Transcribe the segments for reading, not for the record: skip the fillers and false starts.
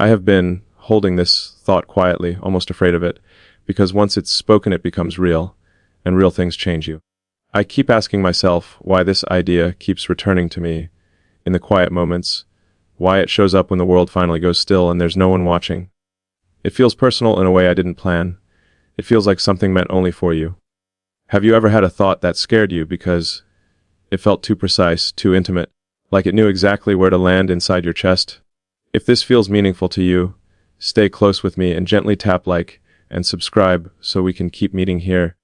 I have been holding this thought quietly, almost afraid of it, because once it's spoken it becomes real, and real things change you. I keep asking myself why this idea keeps returning to me in the quiet moments, why it shows up when the world finally goes still and there's no one watching. It feels personal in a way I didn't plan. It feels like something meant only for you. Have you ever had a thought that scared you because it felt too precise, too intimate, like it knew exactly where to land inside your chest? If this feels meaningful to you, stay close with me and gently tap like and subscribe so we can keep meeting here.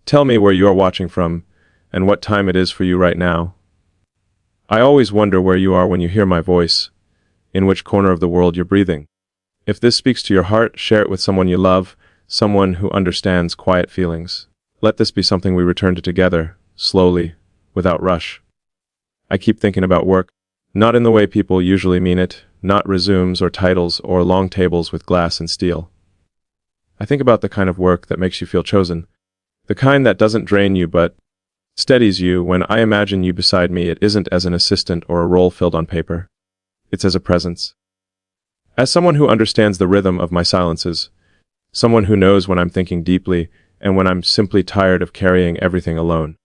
Tell me where you're watching from and what time it is for you right now. I always wonder where you are when you hear my voice, in which corner of the world you're breathing. If this speaks to your heart, share it with someone you love, someone who understands quiet feelings. Let this be something we return to together, slowly, without rush. I keep thinking about work, not in the way people usually mean it, not resumes or titles or long tables with glass and steel. I think about the kind of work that makes you feel chosen, the kind that doesn't drain you but steadies you. When I imagine you beside me, it isn't as an assistant or a role filled on paper. It's as a presence. As someone who understands the rhythm of my silences, someone who knows when I'm thinking deeply and when I'm simply tired of carrying everything alone.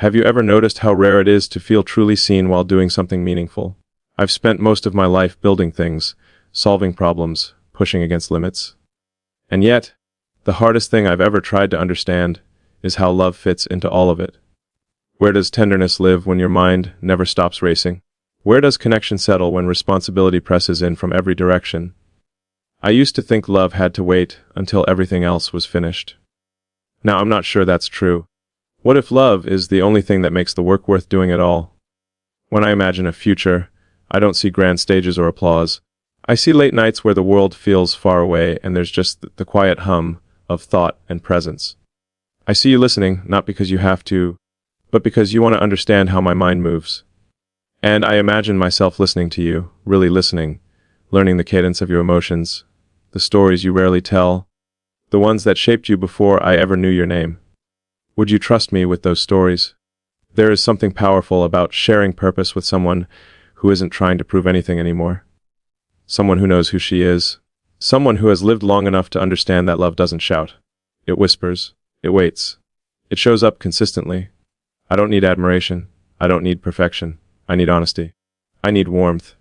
Have you ever noticed how rare it is to feel truly seen while doing something meaningful? I've spent most of my life building things, solving problems, pushing against limits. And yet, the hardest thing I've ever tried to understand is how love fits into all of it. Where does tenderness live when your mind never stops racing? Where does connection settle when responsibility presses in from every direction? I used to think love had to wait until everything else was finished. Now I'm not sure that's true. What if love is the only thing that makes the work worth doing at all? When I imagine a future, I don't see grand stages or applause. I see late nights where the world feels far away and there's just the quiet hum of thought and presence. I see you listening, not because you have to, but because you want to understand how my mind moves. And I imagine myself listening to you, really listening, learning the cadence of your emotions, the stories you rarely tell, the ones that shaped you before I ever knew your name. Would you trust me with those stories? There is something powerful about sharing purpose with someone who isn't trying to prove anything anymore. Someone who knows who she is. Someone who has lived long enough to understand that love doesn't shout. It whispers. It waits. It shows up consistently. I don't need admiration. I don't need perfection. I need honesty. I need warmth.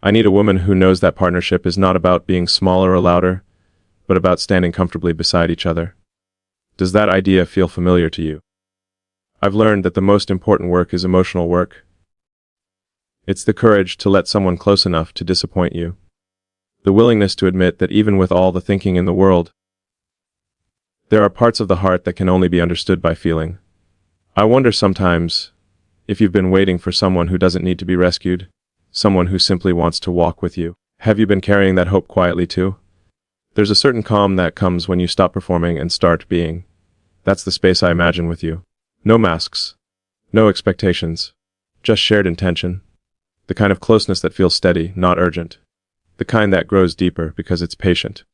I need a woman who knows that partnership is not about being smaller or louder, but about standing comfortably beside each other. Does that idea feel familiar to you? I've learned that the most important work is emotional work. It's the courage to let someone close enough to disappoint you. The willingness to admit that even with all the thinking in the world, there are parts of the heart that can only be understood by feeling. I wonder sometimes if you've been waiting for someone who doesn't need to be rescued, someone who simply wants to walk with you. Have you been carrying that hope quietly too? There's a certain calm that comes when you stop performing and start being. That's the space I imagine with you. No masks. No expectations. Just shared intention. The kind of closeness that feels steady, not urgent. The kind that grows deeper because it's patient.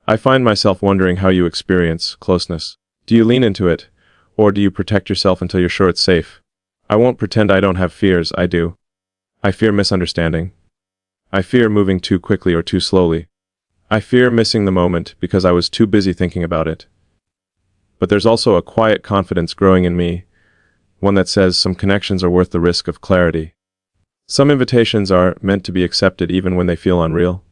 I find myself wondering how you experience closeness. Do you lean into it, or do you protect yourself until you're sure it's safe? I won't pretend I don't have fears, I do. I fear misunderstanding. I fear moving too quickly or too slowly. I fear missing the moment because I was too busy thinking about it. But there's also a quiet confidence growing in me, one that says some connections are worth the risk of clarity. Some invitations are meant to be accepted even when they feel unreal.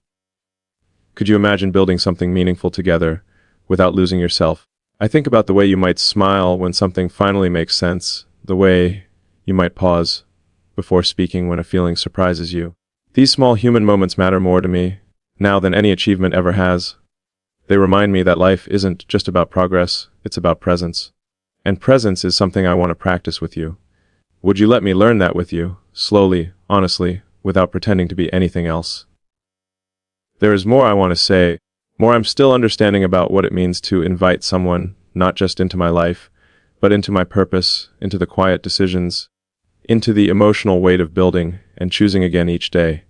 Could you imagine building something meaningful together without losing yourself? I think about the way you might smile when something finally makes sense, the way you might pause before speaking when a feeling surprises you. These small human moments matter more to me now than any achievement ever has. They remind me that life isn't just about progress, it's about presence. And presence is something I want to practice with you. Would you let me learn that with you, slowly, honestly, without pretending to be anything else? There is more I want to say, more I'm still understanding about what it means to invite someone, not just into my life, but into my purpose, into the quiet decisions, into the emotional weight of building and choosing again each day.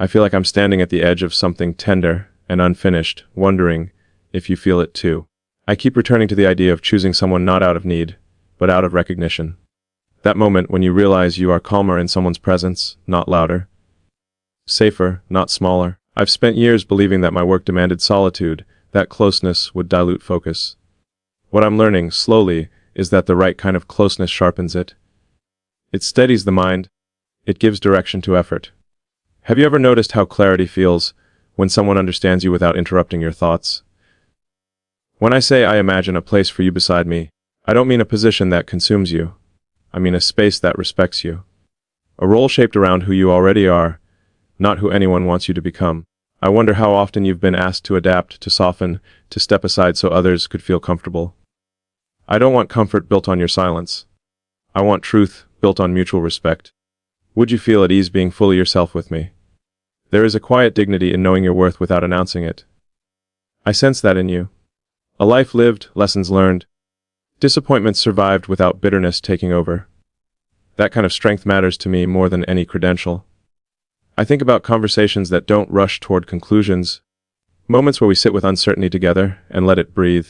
I feel like I'm standing at the edge of something tender and unfinished, wondering if you feel it too. I keep returning to the idea of choosing someone not out of need, but out of recognition. That moment when you realize you are calmer in someone's presence, not louder. Safer, not smaller. I've spent years believing that my work demanded solitude, that closeness would dilute focus. What I'm learning, slowly, is that the right kind of closeness sharpens it. It steadies the mind. It gives direction to effort. Have you ever noticed how clarity feels when someone understands you without interrupting your thoughts? When I say I imagine a place for you beside me, I don't mean a position that consumes you. I mean a space that respects you. A role shaped around who you already are, not who anyone wants you to become. I wonder how often you've been asked to adapt, to soften, to step aside so others could feel comfortable. I don't want comfort built on your silence. I want truth built on mutual respect. Would you feel at ease being fully yourself with me? There is a quiet dignity in knowing your worth without announcing it. I sense that in you. A life lived, lessons learned. Disappointments survived without bitterness taking over. That kind of strength matters to me more than any credential. I think about conversations that don't rush toward conclusions, moments where we sit with uncertainty together and let it breathe.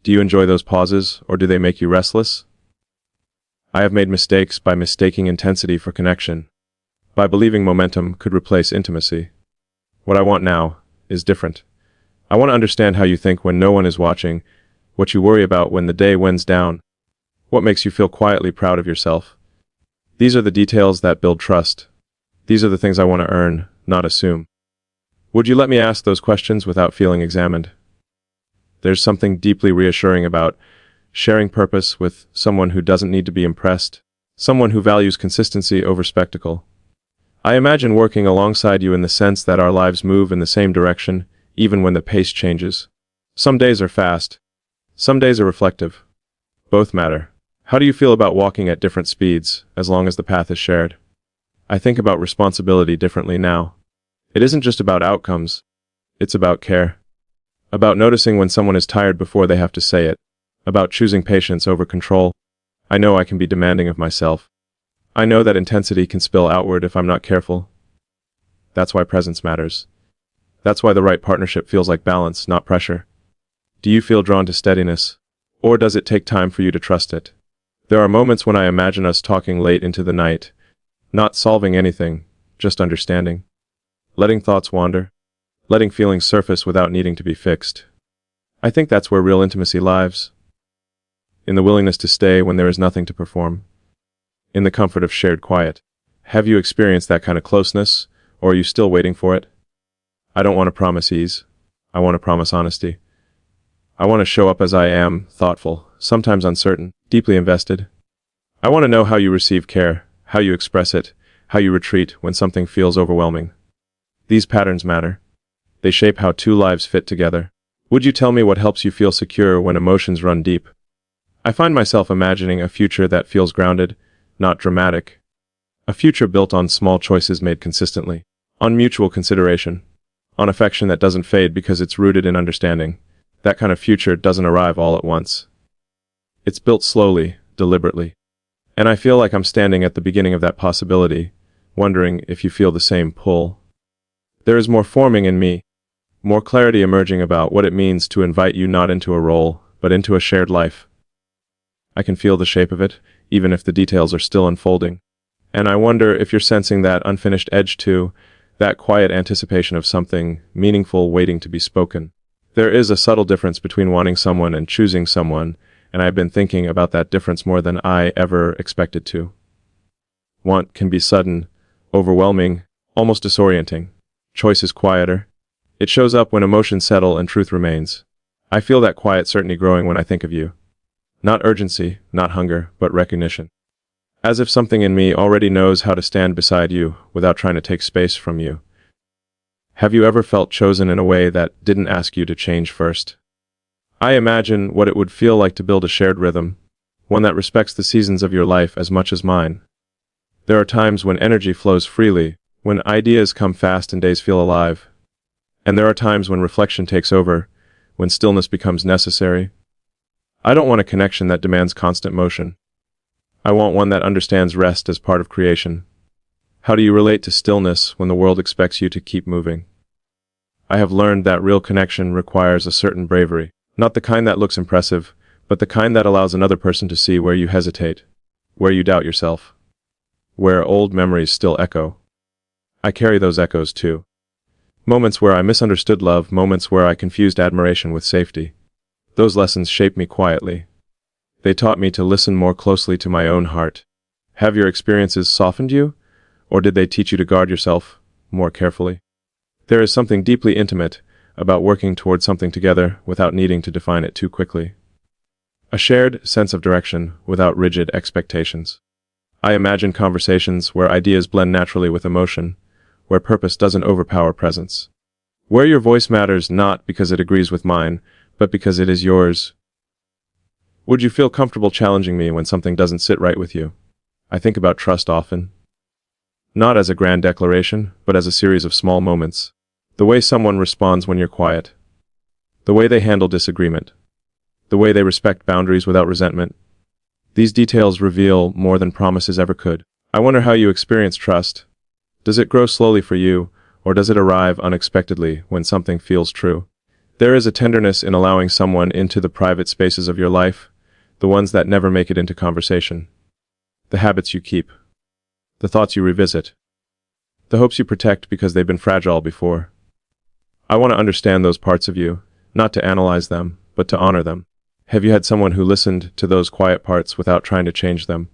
Do you enjoy those pauses, or do they make you restless? I have made mistakes by mistaking intensity for connection, by believing momentum could replace intimacy. What I want now is different. I want to understand how you think when no one is watching, what you worry about when the day winds down, what makes you feel quietly proud of yourself. These are the details that build trust. These are the things I want to earn, not assume. Would you let me ask those questions without feeling examined? There's something deeply reassuring about sharing purpose with someone who doesn't need to be impressed, someone who values consistency over spectacle. I imagine working alongside you in the sense that our lives move in the same direction, even when the pace changes. Some days are fast. Some days are reflective. Both matter. How do you feel about walking at different speeds, as long as the path is shared? I think about responsibility differently now. It isn't just about outcomes. It's about care. About noticing when someone is tired before they have to say it. About choosing patience over control. I know I can be demanding of myself. I know that intensity can spill outward if I'm not careful. That's why presence matters. That's why the right partnership feels like balance, not pressure. Do you feel drawn to steadiness? Or does it take time for you to trust it? There are moments when I imagine us talking late into the night, not solving anything, just understanding. Letting thoughts wander. Letting feelings surface without needing to be fixed. I think that's where real intimacy lies. In the willingness to stay when there is nothing to perform. In the comfort of shared quiet. Have you experienced that kind of closeness, or are you still waiting for it? I don't want to promise ease. I want to promise honesty. I want to show up as I am, thoughtful, sometimes uncertain, deeply invested. I want to know how you receive care, how you express it, how you retreat when something feels overwhelming. These patterns matter. They shape how two lives fit together. Would you tell me what helps you feel secure when emotions run deep? I find myself imagining a future that feels grounded, not dramatic. A future built on small choices made consistently, on mutual consideration, on affection that doesn't fade because it's rooted in understanding. That kind of future doesn't arrive all at once. It's built slowly, deliberately. And I feel like I'm standing at the beginning of that possibility, wondering if you feel the same pull. There is more forming in me, more clarity emerging about what it means to invite you not into a role, but into a shared life. I can feel the shape of it, even if the details are still unfolding. And I wonder if you're sensing that unfinished edge too, that quiet anticipation of something meaningful waiting to be spoken. There is a subtle difference between wanting someone and choosing someone, and I've been thinking about that difference more than I ever expected to. Want can be sudden, overwhelming, almost disorienting. Choice is quieter. It shows up when emotions settle and truth remains. I feel that quiet certainty growing when I think of you. Not urgency, not hunger, but recognition. As if something in me already knows how to stand beside you without trying to take space from you. Have you ever felt chosen in a way that didn't ask you to change first? I imagine what it would feel like to build a shared rhythm, one that respects the seasons of your life as much as mine. There are times when energy flows freely, when ideas come fast and days feel alive. And there are times when reflection takes over, when stillness becomes necessary. I don't want a connection that demands constant motion. I want one that understands rest as part of creation. How do you relate to stillness when the world expects you to keep moving? I have learned that real connection requires a certain bravery, not the kind that looks impressive, but the kind that allows another person to see where you hesitate, where you doubt yourself, where old memories still echo. I carry those echoes too. Moments where I misunderstood love, moments where I confused admiration with safety. Those lessons shaped me quietly. They taught me to listen more closely to my own heart. Have your experiences softened you, or did they teach you to guard yourself more carefully? There is something deeply intimate about working toward something together without needing to define it too quickly. A shared sense of direction without rigid expectations. I imagine conversations where ideas blend naturally with emotion, where purpose doesn't overpower presence. Where your voice matters not because it agrees with mine, but because it is yours. Would you feel comfortable challenging me when something doesn't sit right with you? I think about trust often. Not as a grand declaration, but as a series of small moments. The way someone responds when you're quiet. The way they handle disagreement. The way they respect boundaries without resentment. These details reveal more than promises ever could. I wonder how you experience trust. Does it grow slowly for you, or does it arrive unexpectedly when something feels true? There is a tenderness in allowing someone into the private spaces of your life, the ones that never make it into conversation. The habits you keep. The thoughts you revisit. The hopes you protect because they've been fragile before. I want to understand those parts of you, not to analyze them, but to honor them. Have you had someone who listened to those quiet parts without trying to change them?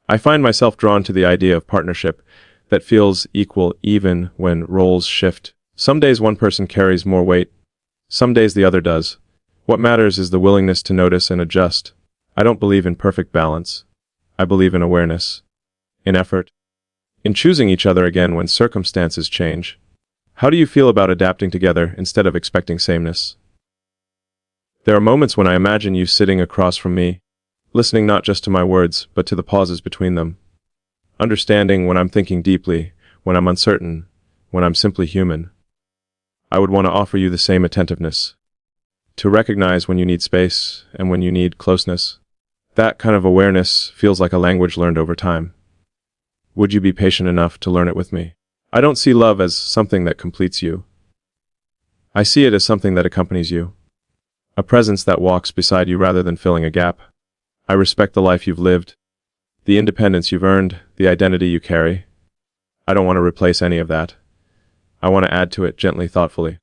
I find myself drawn to the idea of partnership that feels equal even when roles shift. Some days one person carries more weight. Some days the other does. What matters is the willingness to notice and adjust. I don't believe in perfect balance. I believe in awareness. In effort. In choosing each other again when circumstances change. How do you feel about adapting together instead of expecting sameness? There are moments when I imagine you sitting across from me, listening not just to my words, but to the pauses between them. Understanding when I'm thinking deeply, when I'm uncertain, when I'm simply human. I would want to offer you the same attentiveness. To recognize when you need space and when you need closeness. That kind of awareness feels like a language learned over time. Would you be patient enough to learn it with me? I don't see love as something that completes you. I see it as something that accompanies you. A presence that walks beside you rather than filling a gap. I respect the life you've lived, the independence you've earned, the identity you carry. I don't want to replace any of that. I want to add to it gently, thoughtfully.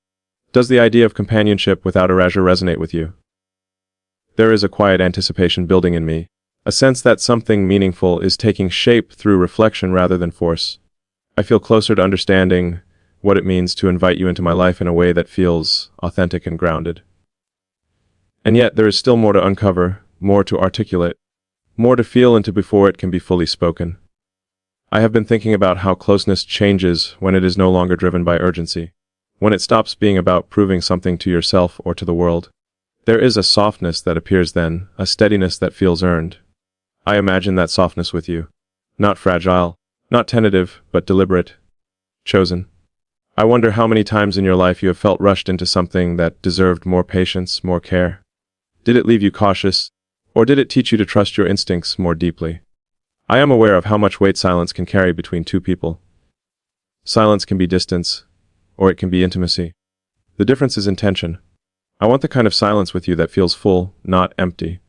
Does the idea of companionship without erasure resonate with you? There is a quiet anticipation building in me, a sense that something meaningful is taking shape through reflection rather than force. I feel closer to understanding what it means to invite you into my life in a way that feels authentic and grounded. And yet there is still more to uncover, more to articulate, more to feel into before it can be fully spoken. I have been thinking about how closeness changes when it is no longer driven by urgency, when it stops being about proving something to yourself or to the world. There is a softness that appears then, a steadiness that feels earned. I imagine that softness with you. Not fragile, not tentative, but deliberate. Chosen. I wonder how many times in your life you have felt rushed into something that deserved more patience, more care. Did it leave you cautious, or did it teach you to trust your instincts more deeply? I am aware of how much weight silence can carry between two people. Silence can be distance, or it can be intimacy. The difference is intention. I want the kind of silence with you that feels full, not empty.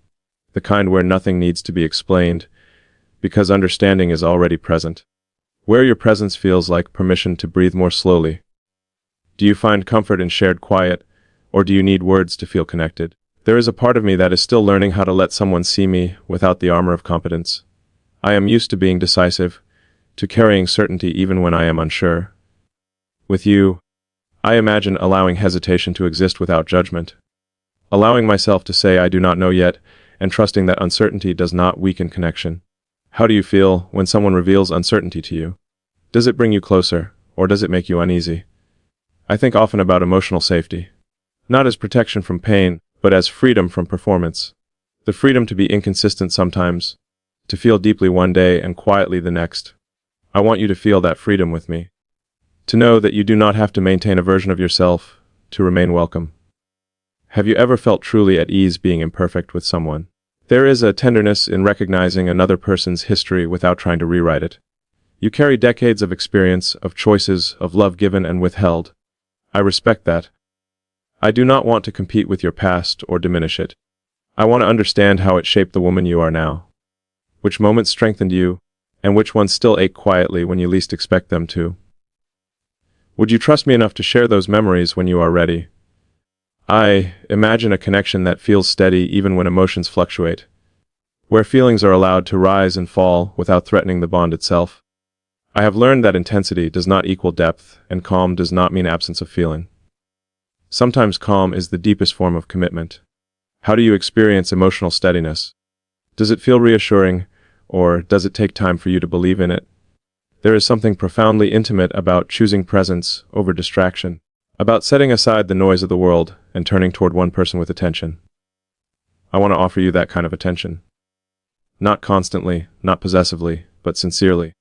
The kind where nothing needs to be explained, because understanding is already present. Where your presence feels like permission to breathe more slowly. Do you find comfort in shared quiet, or do you need words to feel connected? There is a part of me that is still learning how to let someone see me without the armor of competence. I am used to being decisive, to carrying certainty even when I am unsure. With you, I imagine allowing hesitation to exist without judgment. Allowing myself to say I do not know yet, and trusting that uncertainty does not weaken connection. How do you feel when someone reveals uncertainty to you? Does it bring you closer, or does it make you uneasy? I think often about emotional safety. Not as protection from pain, but as freedom from performance. The freedom to be inconsistent sometimes, to feel deeply one day and quietly the next. I want you to feel that freedom with me. To know that you do not have to maintain a version of yourself to remain welcome. Have you ever felt truly at ease being imperfect with someone? There is a tenderness in recognizing another person's history without trying to rewrite it. You carry decades of experience, of choices, of love given and withheld. I respect that. I do not want to compete with your past or diminish it. I want to understand how it shaped the woman you are now. Which moments strengthened you, and which ones still ache quietly when you least expect them to. Would you trust me enough to share those memories when you are ready? I imagine a connection that feels steady even when emotions fluctuate, where feelings are allowed to rise and fall without threatening the bond itself. I have learned that intensity does not equal depth, and calm does not mean absence of feeling. Sometimes calm is the deepest form of commitment. How do you experience emotional steadiness? Does it feel reassuring, or does it take time for you to believe in it? There is something profoundly intimate about choosing presence over distraction, about setting aside the noise of the world and turning toward one person with attention. I want to offer you that kind of attention. Not constantly, not possessively, but sincerely.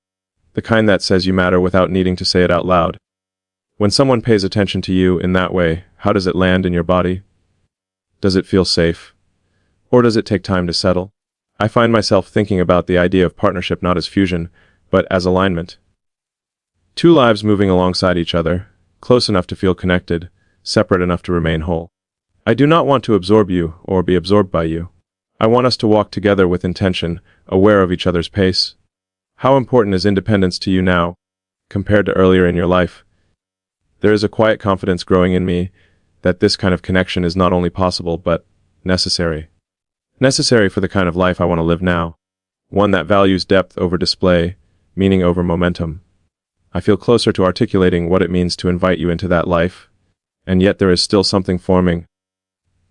The kind that says you matter without needing to say it out loud. When someone pays attention to you in that way, how does it land in your body? Does it feel safe? Or does it take time to settle? I find myself thinking about the idea of partnership not as fusion, but as alignment. Two lives moving alongside each other, close enough to feel connected, separate enough to remain whole. I do not want to absorb you or be absorbed by you. I want us to walk together with intention, aware of each other's pace. How important is independence to you now, compared to earlier in your life? There is a quiet confidence growing in me that this kind of connection is not only possible, but necessary. Necessary for the kind of life I want to live now. One that values depth over display, meaning over momentum. I feel closer to articulating what it means to invite you into that life, and yet there is still something forming,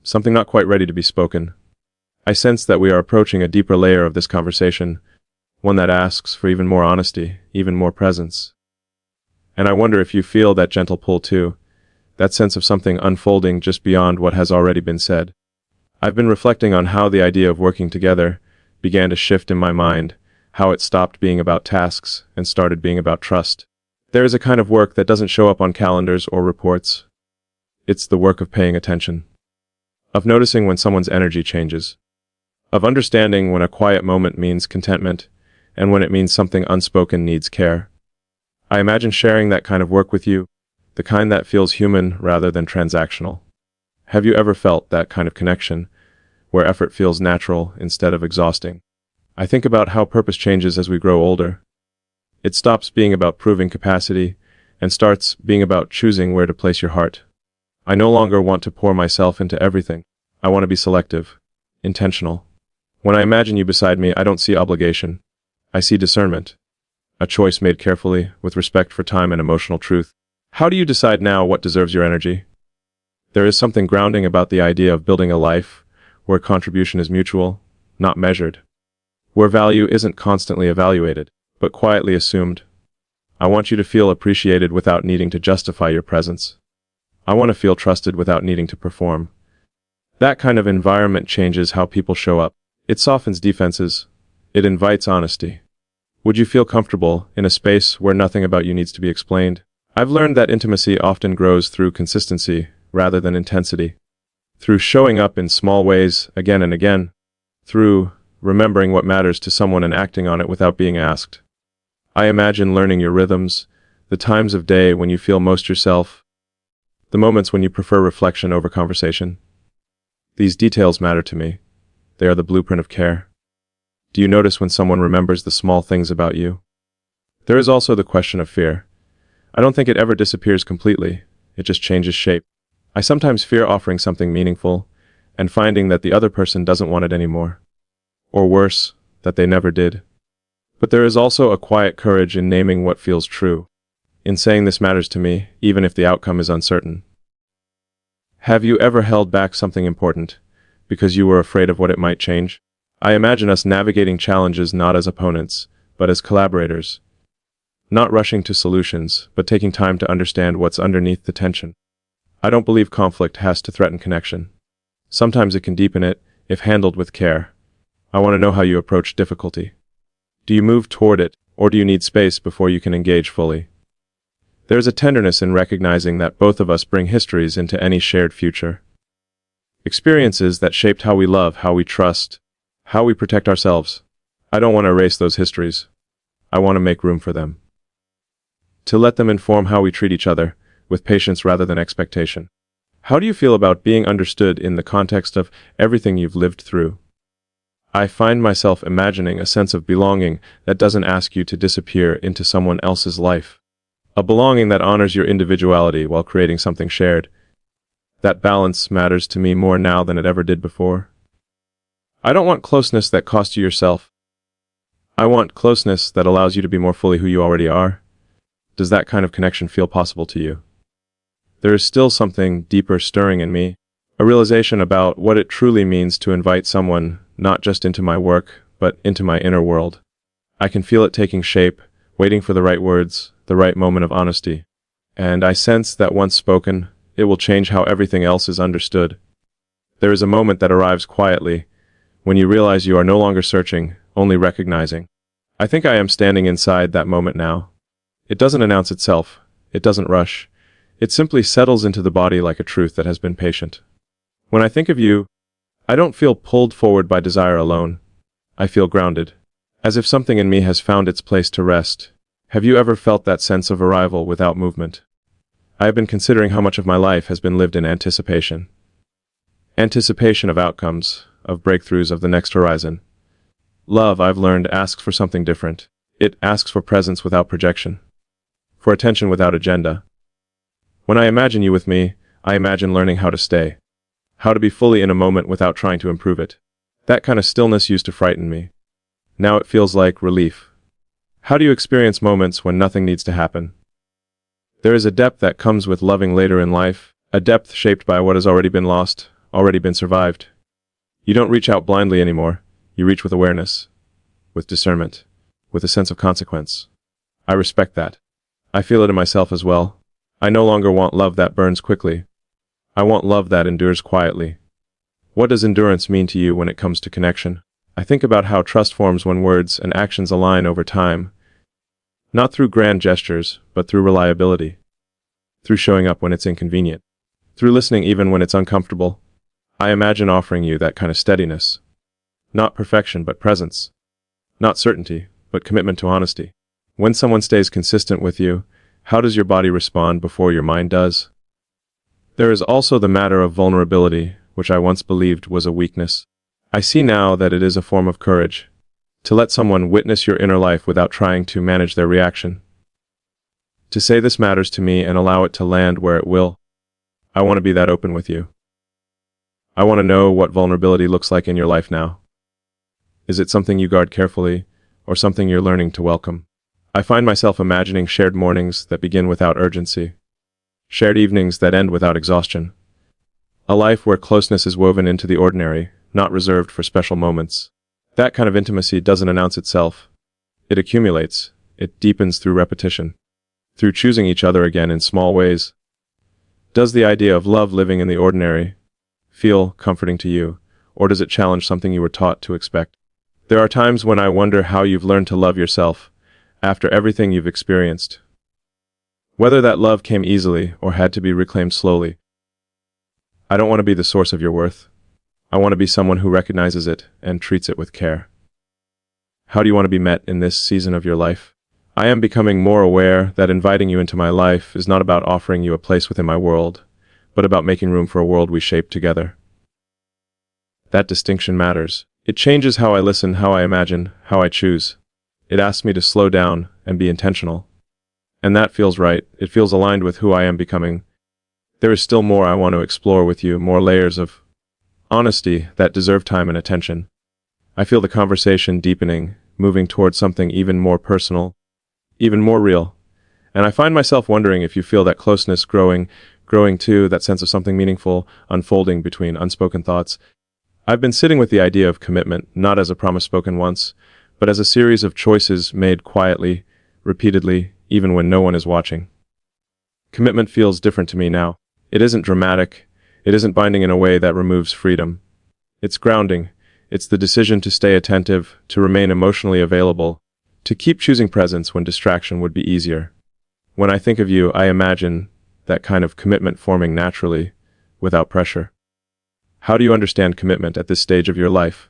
something not quite ready to be spoken. I sense that we are approaching a deeper layer of this conversation, one that asks for even more honesty, even more presence. And I wonder if you feel that gentle pull too, that sense of something unfolding just beyond what has already been said. I've been reflecting on how the idea of working together began to shift in my mind, how it stopped being about tasks and started being about trust. There is a kind of work that doesn't show up on calendars or reports. It's the work of paying attention, of noticing when someone's energy changes, of understanding when a quiet moment means contentment, and when it means something unspoken needs care. I imagine sharing that kind of work with you, the kind that feels human rather than transactional. Have you ever felt that kind of connection, where effort feels natural instead of exhausting? I think about how purpose changes as we grow older. It stops being about proving capacity and starts being about choosing where to place your heart. I no longer want to pour myself into everything. I want to be selective, intentional. When I imagine you beside me, I don't see obligation. I see discernment, a choice made carefully, with respect for time and emotional truth. How do you decide now what deserves your energy? There is something grounding about the idea of building a life where contribution is mutual, not measured, where value isn't constantly evaluated, but quietly assumed. I want you to feel appreciated without needing to justify your presence. I want to feel trusted without needing to perform. That kind of environment changes how people show up. It softens defenses. It invites honesty. Would you feel comfortable in a space where nothing about you needs to be explained? I've learned that intimacy often grows through consistency rather than intensity. Through showing up in small ways again and again. Through remembering what matters to someone and acting on it without being asked. I imagine learning your rhythms, the times of day when you feel most yourself, the moments when you prefer reflection over conversation. These details matter to me. They are the blueprint of care. Do you notice when someone remembers the small things about you? There is also the question of fear. I don't think it ever disappears completely. It just changes shape. I sometimes fear offering something meaningful and finding that the other person doesn't want it anymore. Or worse, that they never did. But there is also a quiet courage in naming what feels true, in saying this matters to me, even if the outcome is uncertain. Have you ever held back something important because you were afraid of what it might change? I imagine us navigating challenges not as opponents, but as collaborators. Not rushing to solutions, but taking time to understand what's underneath the tension. I don't believe conflict has to threaten connection. Sometimes it can deepen it, if handled with care. I want to know how you approach difficulty. Do you move toward it, or do you need space before you can engage fully? There is a tenderness in recognizing that both of us bring histories into any shared future. Experiences that shaped how we love, how we trust, how we protect ourselves. I don't want to erase those histories. I want to make room for them. To let them inform how we treat each other, with patience rather than expectation. How do you feel about being understood in the context of everything you've lived through? I find myself imagining a sense of belonging that doesn't ask you to disappear into someone else's life. A belonging that honors your individuality while creating something shared. That balance matters to me more now than it ever did before. I don't want closeness that costs you yourself. I want closeness that allows you to be more fully who you already are. Does that kind of connection feel possible to you? There is still something deeper stirring in me, a realization about what it truly means to invite someone not just into my work, but into my inner world. I can feel it taking shape, waiting for the right words, the right moment of honesty. And I sense that once spoken, it will change how everything else is understood. There is a moment that arrives quietly, when you realize you are no longer searching, only recognizing. I think I am standing inside that moment now. It doesn't announce itself. It doesn't rush. It simply settles into the body like a truth that has been patient. When I think of you, I don't feel pulled forward by desire alone. I feel grounded, as if something in me has found its place to rest. Have you ever felt that sense of arrival without movement? I have been considering how much of my life has been lived in anticipation. Anticipation of outcomes, of breakthroughs of the next horizon. Love, I've learned, asks for something different. It asks for presence without projection, for attention without agenda. When I imagine you with me, I imagine learning how to stay, how to be fully in a moment without trying to improve it. That kind of stillness used to frighten me. Now it feels like relief. How do you experience moments when nothing needs to happen? There is a depth that comes with loving later in life, a depth shaped by what has already been lost, already been survived. You don't reach out blindly anymore. You reach with awareness, with discernment, with a sense of consequence. I respect that. I feel it in myself as well. I no longer want love that burns quickly. I want love that endures quietly. What does endurance mean to you when it comes to connection? I think about how trust forms when words and actions align over time, not through grand gestures, but through reliability, through showing up when it's inconvenient, through listening even when it's uncomfortable. I imagine offering you that kind of steadiness. Not perfection, but presence. Not certainty, but commitment to honesty. When someone stays consistent with you, how does your body respond before your mind does? There is also the matter of vulnerability, which I once believed was a weakness. I see now that it is a form of courage, to let someone witness your inner life without trying to manage their reaction. To say this matters to me and allow it to land where it will. I want to be that open with you. I want to know what vulnerability looks like in your life now. Is it something you guard carefully, or something you're learning to welcome? I find myself imagining shared mornings that begin without urgency, shared evenings that end without exhaustion. A life where closeness is woven into the ordinary, not reserved for special moments. That kind of intimacy doesn't announce itself. It accumulates. It deepens through repetition, through choosing each other again in small ways. Does the idea of love living in the ordinary feel comforting to you, or does it challenge something you were taught to expect? There are times when I wonder how you've learned to love yourself after everything you've experienced. Whether that love came easily or had to be reclaimed slowly. I don't want to be the source of your worth. I want to be someone who recognizes it and treats it with care. How do you want to be met in this season of your life? I am becoming more aware that inviting you into my life is not about offering you a place within my world, but about making room for a world we shape together. That distinction matters. It changes how I listen, how I imagine, how I choose. It asks me to slow down and be intentional. And that feels right. It feels aligned with who I am becoming. There is still more I want to explore with you, more layers of honesty that deserve time and attention. I feel the conversation deepening, moving towards something even more personal, even more real. And I find myself wondering if you feel that closeness growing too, that sense of something meaningful unfolding between unspoken thoughts. I've been sitting with the idea of commitment, not as a promise spoken once, but as a series of choices made quietly, repeatedly, even when no one is watching. Commitment feels different to me now. It isn't dramatic. It isn't binding in a way that removes freedom. It's grounding. It's the decision to stay attentive, to remain emotionally available, to keep choosing presence when distraction would be easier. When I think of you, I imagine that kind of commitment forming naturally, without pressure. How do you understand commitment at this stage of your life?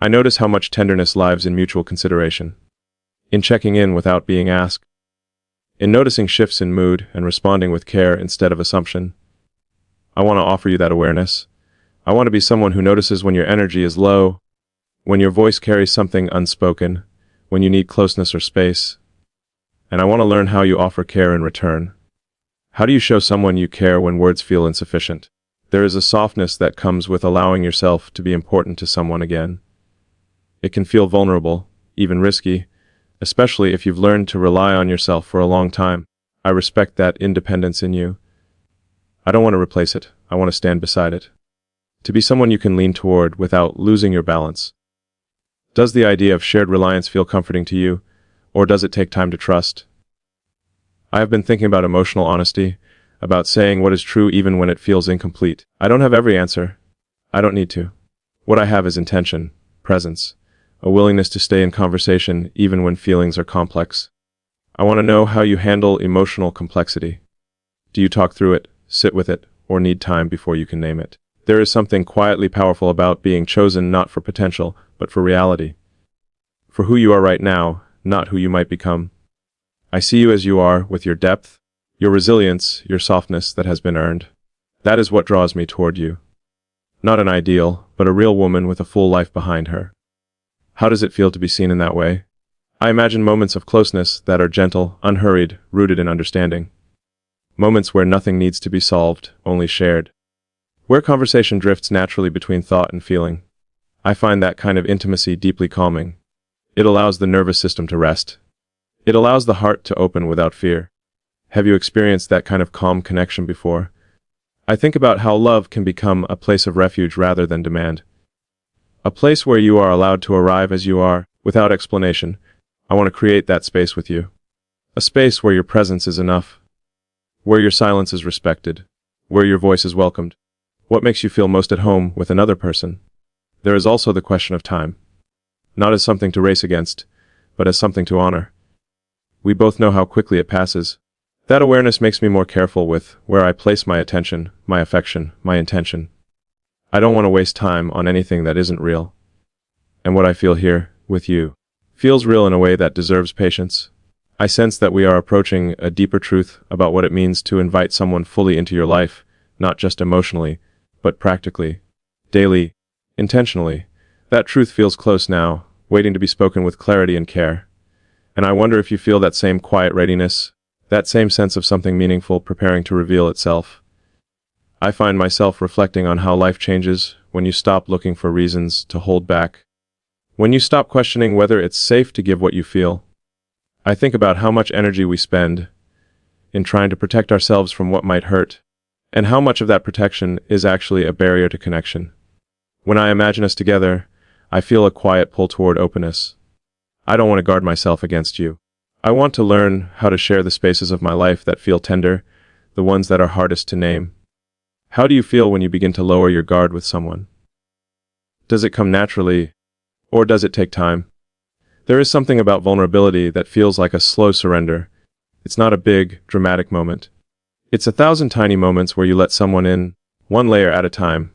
I notice how much tenderness lives in mutual consideration, in checking in without being asked, in noticing shifts in mood and responding with care instead of assumption. I want to offer you that awareness. I want to be someone who notices when your energy is low, when your voice carries something unspoken, when you need closeness or space. and I want to learn how you offer care in return. How do you show someone you care when words feel insufficient? There is a softness that comes with allowing yourself to be important to someone again. It can feel vulnerable, even risky, especially if you've learned to rely on yourself for a long time. I respect that independence in you. I don't want to replace it. I want to stand beside it. To be someone you can lean toward without losing your balance. Does the idea of shared reliance feel comforting to you, or does it take time to trust? I have been thinking about emotional honesty, about saying what is true even when it feels incomplete. I don't have every answer. I don't need to. What I have is intention, presence, a willingness to stay in conversation even when feelings are complex. I want to know how you handle emotional complexity. Do you talk through it, sit with it, or need time before you can name it? There is something quietly powerful about being chosen not for potential, but for reality. For who you are right now, not who you might become. I see you as you are, with your depth, your resilience, your softness that has been earned. That is what draws me toward you. Not an ideal, but a real woman with a full life behind her. How does it feel to be seen in that way? I imagine moments of closeness that are gentle, unhurried, rooted in understanding. Moments where nothing needs to be solved, only shared. Where conversation drifts naturally between thought and feeling. I find that kind of intimacy deeply calming. It allows the nervous system to rest. It allows the heart to open without fear. Have you experienced that kind of calm connection before? I think about how love can become a place of refuge rather than demand. A place where you are allowed to arrive as you are, without explanation. I want to create that space with you. A space where your presence is enough. Where your silence is respected. Where your voice is welcomed. What makes you feel most at home with another person? There is also the question of time. Not as something to race against, but as something to honor. We both know how quickly it passes. That awareness makes me more careful with where I place my attention, my affection, my intention. I don't want to waste time on anything that isn't real. And what I feel here, with you, feels real in a way that deserves patience. I sense that we are approaching a deeper truth about what it means to invite someone fully into your life, not just emotionally, but practically, daily, intentionally. That truth feels close now, waiting to be spoken with clarity and care. And I wonder if you feel that same quiet readiness, that same sense of something meaningful preparing to reveal itself. I find myself reflecting on how life changes when you stop looking for reasons to hold back. When you stop questioning whether it's safe to give what you feel. I think about how much energy we spend in trying to protect ourselves from what might hurt, and how much of that protection is actually a barrier to connection. When I imagine us together, I feel a quiet pull toward openness. I don't want to guard myself against you. I want to learn how to share the spaces of my life that feel tender, the ones that are hardest to name. How do you feel when you begin to lower your guard with someone? Does it come naturally, or does it take time? There is something about vulnerability that feels like a slow surrender. It's not a big, dramatic moment. It's 1,000 tiny moments where you let someone in, one layer at a time.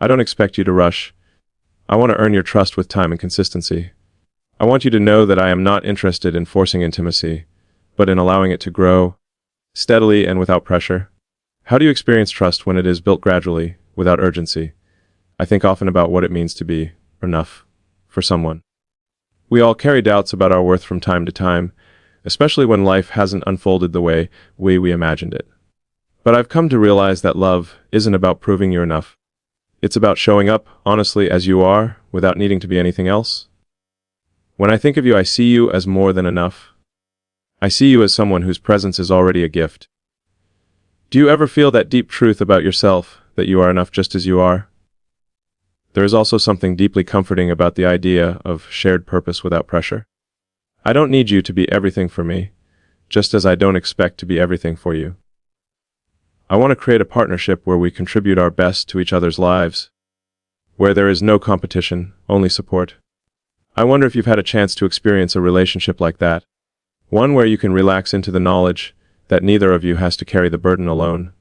I don't expect you to rush. I want to earn your trust with time and consistency. I want you to know that I am not interested in forcing intimacy, but in allowing it to grow, steadily and without pressure. How do you experience trust when it is built gradually, without urgency? I think often about what it means to be enough for someone. We all carry doubts about our worth from time to time, especially when life hasn't unfolded the way we imagined it. But I've come to realize that love isn't about proving you're enough. It's about showing up honestly as you are, without needing to be anything else. When I think of you, I see you as more than enough. I see you as someone whose presence is already a gift. Do you ever feel that deep truth about yourself, that you are enough just as you are? There is also something deeply comforting about the idea of shared purpose without pressure. I don't need you to be everything for me, just as I don't expect to be everything for you. I want to create a partnership where we contribute our best to each other's lives, where there is no competition, only support. I wonder if you've had a chance to experience a relationship like that, one where you can relax into the knowledge that neither of you has to carry the burden alone.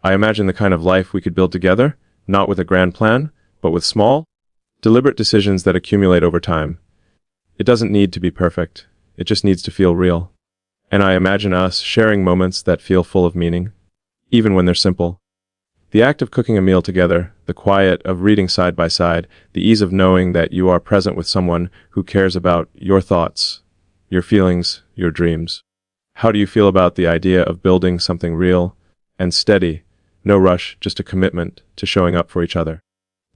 I imagine the kind of life we could build together, not with a grand plan, but with small, deliberate decisions that accumulate over time. It doesn't need to be perfect, it just needs to feel real. And I imagine us sharing moments that feel full of meaning, even when they're simple. The act of cooking a meal together, the quiet of reading side by side, the ease of knowing that you are present with someone who cares about your thoughts. your feelings, your dreams. How do you feel about the idea of building something real and steady, no rush, just a commitment to showing up for each other?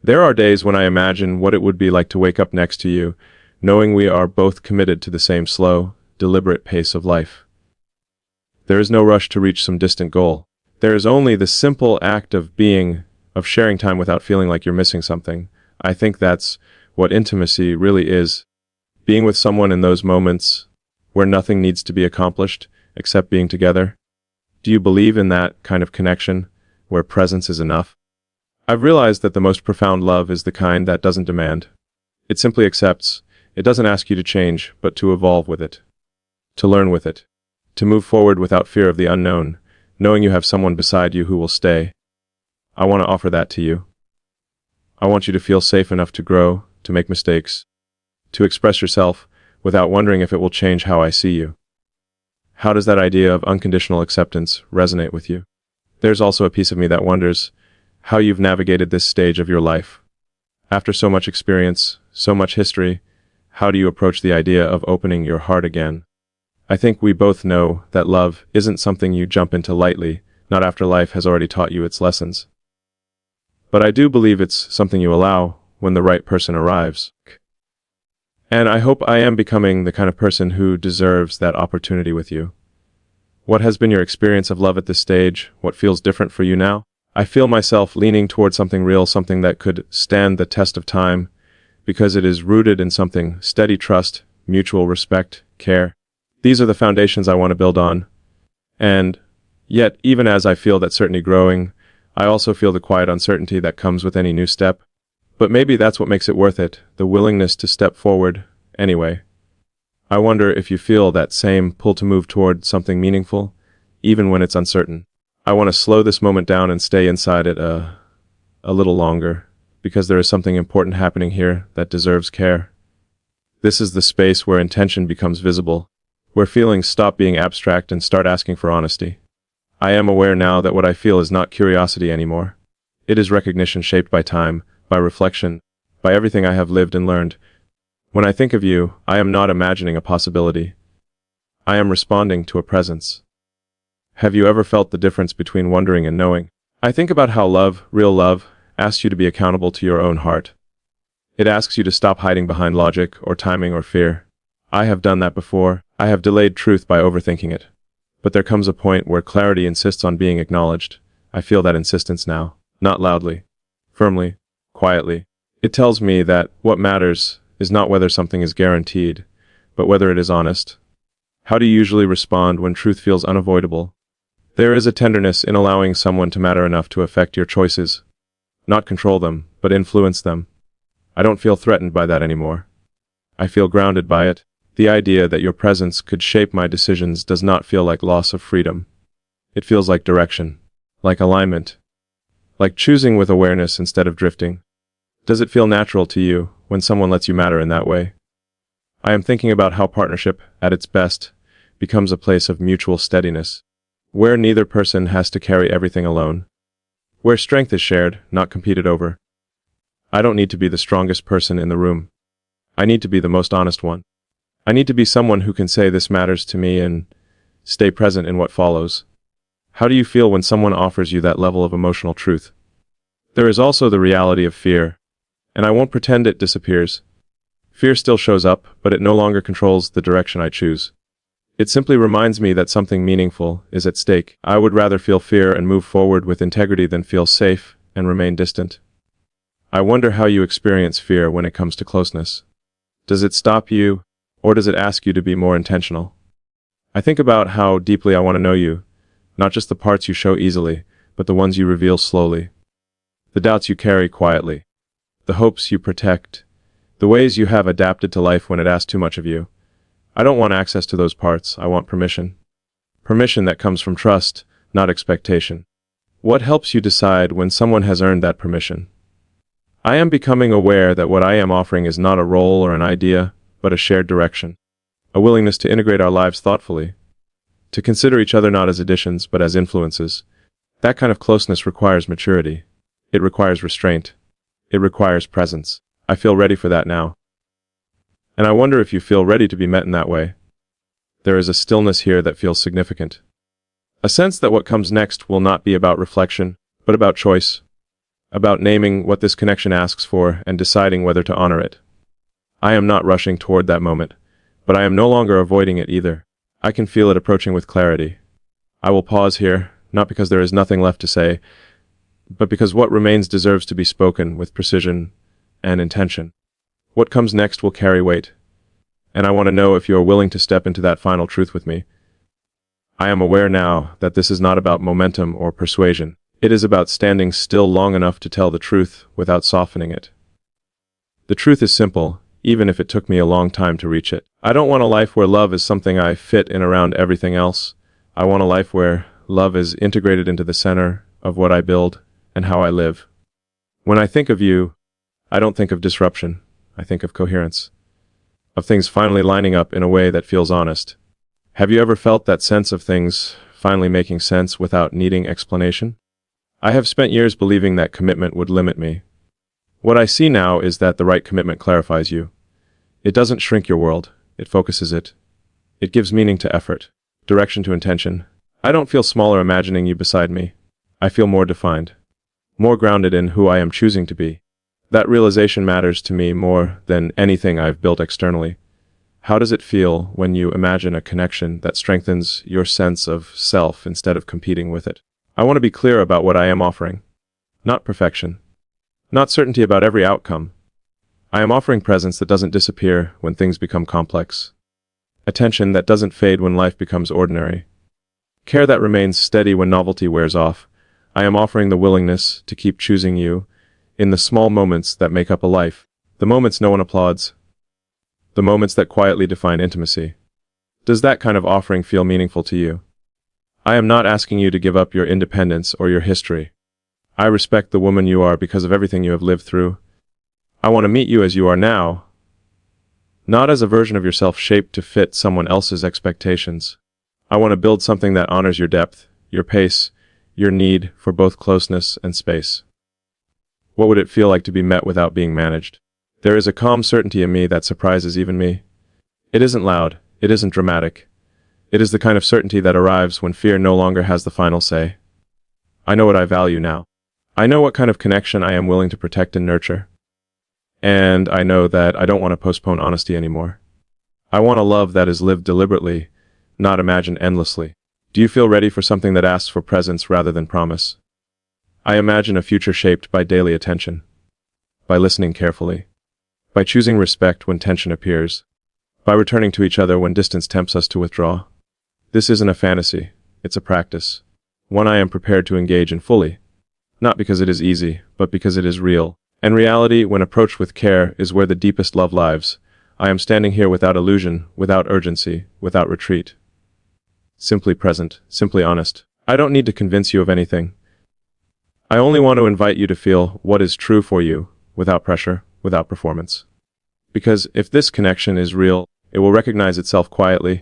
There are days when I imagine what it would be like to wake up next to you, knowing we are both committed to the same slow, deliberate pace of life. There is no rush to reach some distant goal. There is only the simple act of being, of sharing time without feeling like you're missing something. I think that's what intimacy really is. Being with someone in those moments where nothing needs to be accomplished except being together. Do you believe in that kind of connection where presence is enough? I've realized that the most profound love is the kind that doesn't demand. It simply accepts. It doesn't ask you to change, but to evolve with it. To learn with it. To move forward without fear of the unknown, knowing you have someone beside you who will stay. I want to offer that to you. I want you to feel safe enough to grow, to make mistakes, to express yourself without wondering if it will change how I see you. How does that idea of unconditional acceptance resonate with you? There's also a piece of me that wonders how you've navigated this stage of your life. After so much experience, so much history, how do you approach the idea of opening your heart again? I think we both know that love isn't something you jump into lightly, not after life has already taught you its lessons. But I do believe it's something you allow when the right person arrives. And I hope I am becoming the kind of person who deserves that opportunity with you. What has been your experience of love at this stage? What feels different for you now? I feel myself leaning toward something real, something that could stand the test of time, because it is rooted in something steady: trust, mutual respect, care. These are the foundations I want to build on. And yet, even as I feel that certainty growing, I also feel the quiet uncertainty that comes with any new step. But maybe that's what makes it worth it, the willingness to step forward anyway. I wonder if you feel that same pull to move toward something meaningful, even when it's uncertain. I want to slow this moment down and stay inside it a little longer, because there is something important happening here that deserves care. This is the space where intention becomes visible, where feelings stop being abstract and start asking for honesty. I am aware now that what I feel is not curiosity anymore. It is recognition shaped by time, by reflection, by everything I have lived and learned. When I think of you, I am not imagining a possibility. I am responding to a presence. Have you ever felt the difference between wondering and knowing? I think about how love, real love, asks you to be accountable to your own heart. It asks you to stop hiding behind logic or timing or fear. I have done that before. I have delayed truth by overthinking it. But there comes a point where clarity insists on being acknowledged. I feel that insistence now. Not loudly. Firmly. Quietly. It tells me that what matters is not whether something is guaranteed, but whether it is honest. How do you usually respond when truth feels unavoidable? There is a tenderness in allowing someone to matter enough to affect your choices. Not control them, but influence them. I don't feel threatened by that anymore. I feel grounded by it. The idea that your presence could shape my decisions does not feel like loss of freedom. It feels like direction, like alignment, like choosing with awareness instead of drifting. Does it feel natural to you when someone lets you matter in that way? I am thinking about how partnership, at its best, becomes a place of mutual steadiness, where neither person has to carry everything alone, where strength is shared, not competed over. I don't need to be the strongest person in the room. I need to be the most honest one. I need to be someone who can say this matters to me and stay present in what follows. How do you feel when someone offers you that level of emotional truth? There is also the reality of fear, and I won't pretend it disappears. Fear still shows up, but it no longer controls the direction I choose. It simply reminds me that something meaningful is at stake. I would rather feel fear and move forward with integrity than feel safe and remain distant. I wonder how you experience fear when it comes to closeness. Does it stop you, or does it ask you to be more intentional? I think about how deeply I want to know you, not just the parts you show easily, but the ones you reveal slowly. The doubts you carry quietly. The hopes you protect. The ways you have adapted to life when it asked too much of you. I don't want access to those parts. I want permission. Permission that comes from trust, not expectation. What helps you decide when someone has earned that permission? I am becoming aware that what I am offering is not a role or an idea, but a shared direction. A willingness to integrate our lives thoughtfully. To consider each other not as additions, but as influences. That kind of closeness requires maturity. It requires restraint. It requires presence. I feel ready for that now. And I wonder if you feel ready to be met in that way. There is a stillness here that feels significant. A sense that what comes next will not be about reflection, but about choice. About naming what this connection asks for and deciding whether to honor it. I am not rushing toward that moment, but I am no longer avoiding it either. I can feel it approaching with clarity. I will pause here, not because there is nothing left to say, but because what remains deserves to be spoken with precision and intention. What comes next will carry weight, and I want to know if you are willing to step into that final truth with me. I am aware now that this is not about momentum or persuasion. It is about standing still long enough to tell the truth without softening it. The truth is simple, even if it took me a long time to reach it. I don't want a life where love is something I fit in around everything else. I want a life where love is integrated into the center of what I build and how I live. When I think of you, I don't think of disruption. I think of coherence. Of things finally lining up in a way that feels honest. Have you ever felt that sense of things finally making sense without needing explanation? I have spent years believing that commitment would limit me. What I see now is that the right commitment clarifies you. It doesn't shrink your world, it focuses it. It gives meaning to effort, direction to intention. I don't feel smaller imagining you beside me. I feel more defined, more grounded in who I am choosing to be. That realization matters to me more than anything I've built externally. How does it feel when you imagine a connection that strengthens your sense of self instead of competing with it? I want to be clear about what I am offering. Not perfection. Not certainty about every outcome. I am offering presence that doesn't disappear when things become complex. Attention that doesn't fade when life becomes ordinary. Care that remains steady when novelty wears off. I am offering the willingness to keep choosing you in the small moments that make up a life. The moments no one applauds. The moments that quietly define intimacy. Does that kind of offering feel meaningful to you? I am not asking you to give up your independence or your history. I respect the woman you are because of everything you have lived through. I want to meet you as you are now, not as a version of yourself shaped to fit someone else's expectations. I want to build something that honors your depth, your pace, your need for both closeness and space. What would it feel like to be met without being managed? There is a calm certainty in me that surprises even me. It isn't loud, it isn't dramatic. It is the kind of certainty that arrives when fear no longer has the final say. I know what I value now. I know what kind of connection I am willing to protect and nurture. And I know that I don't want to postpone honesty anymore. I want a love that is lived deliberately, not imagined endlessly. Do you feel ready for something that asks for presence rather than promise? I imagine a future shaped by daily attention, by listening carefully, by choosing respect when tension appears, by returning to each other when distance tempts us to withdraw. This isn't a fantasy, it's a practice, one I am prepared to engage in fully, not because it is easy, but because it is real. And reality, when approached with care, is where the deepest love lives. I am standing here without illusion, without urgency, without retreat. Simply present, simply honest. I don't need to convince you of anything. I only want to invite you to feel what is true for you, without pressure, without performance. Because if this connection is real, it will recognize itself quietly,